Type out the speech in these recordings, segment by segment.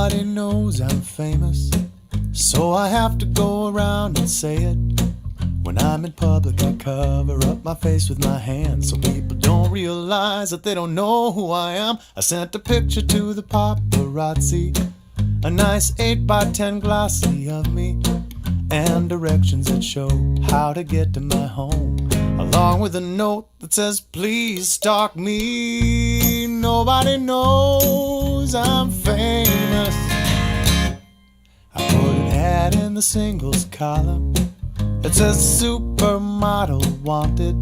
Nobody knows I'm famous, so I have to go around and say it. When I'm in public, I cover up my face with my hands so people don't realize that they don't know who I am. I sent a picture to the paparazzi, a nice 8x10 glossy of me, and directions that show how to get to my home, along with a note that says, please stalk me. Nobody knows I'm famous. I put an ad in the singles column. It says supermodel wanted.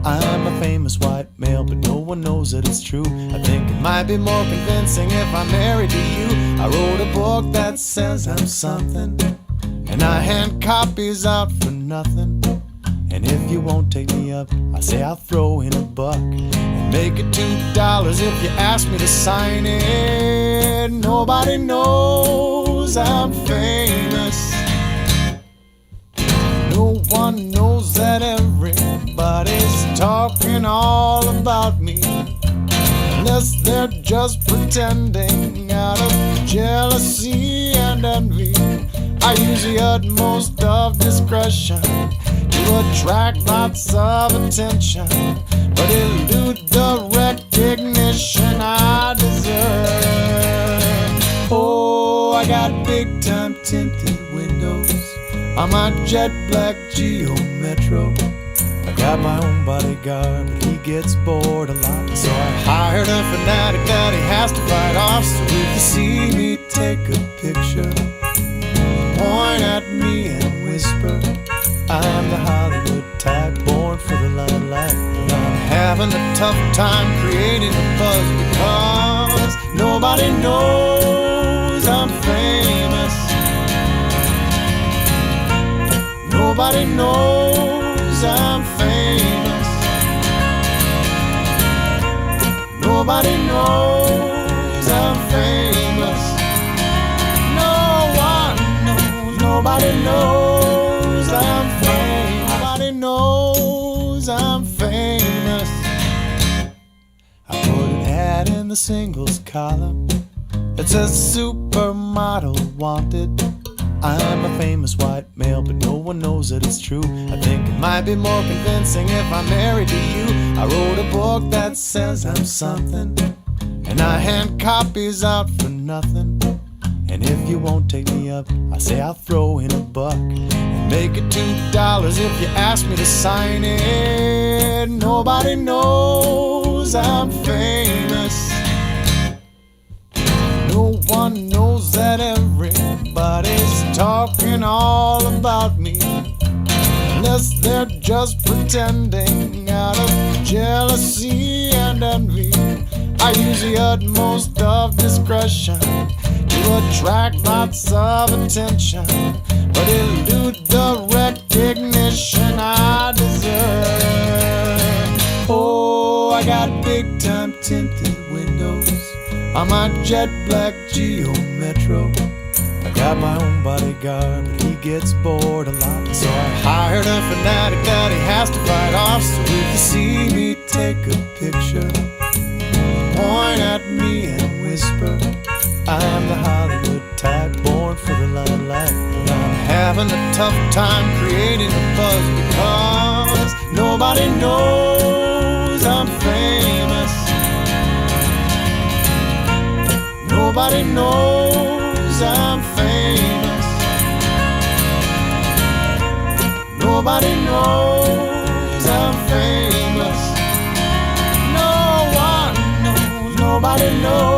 I'm a famous white male, but no one knows that it's true. I think it might be more convincing if I'm married to you. I wrote a book that says I'm something, and I hand copies out for nothing. And if you won't take me up, I say I'll throw in a buck and make it $2 if you ask me to sign it. Nobody knows I'm famous. No one knows that everybody's talking all about me, unless they're just pretending out of jealousy and envy. I use the utmost of discretion to attract lots of attention, but elude the recognition I deserve. Oh, I got big time tinted windows on my jet black Geo Metro. I got my own bodyguard, but he gets bored a lot, so I hired a fanatic that he has to fight off. So if you see me take a picture, point at me and whisper, I'm the Hollywood type, born for the limelight. But I'm having a tough time creating a buzz because nobody knows I'm famous. Nobody knows I'm famous. Nobody knows I'm famous. No one knows. Nobody knows I'm famous. Nobody knows I'm famous. I put an ad in the singles column. It says supermodel wanted. I'm a famous white male, but no one knows that it's true. I think it might be more convincing if I'm married to you. I wrote a book that says I'm something, and I hand copies out for nothing. And if you won't take me up, I say I'll throw in a buck and make it $2 if you ask me to sign it. Nobody knows I'm famous. No one knows that everybody's talking all about me, unless they're just pretending out of jealousy and envy. I use the utmost of discretion to attract lots of attention, but elude the recognition I deserve. Oh, I got big time tinted windows on my jet black Geo Metro. I got my own bodyguard, but he gets bored a lot, so I hired a fanatic that he has to fight off. So if you see me take a picture, point at me and whisper, I'm the Hollywood type, born for the limelight. But I'm having a tough time creating a buzz because nobody knows I'm famous. Nobody knows I'm famous. Nobody knows I'm famous. No one knows. Nobody knows.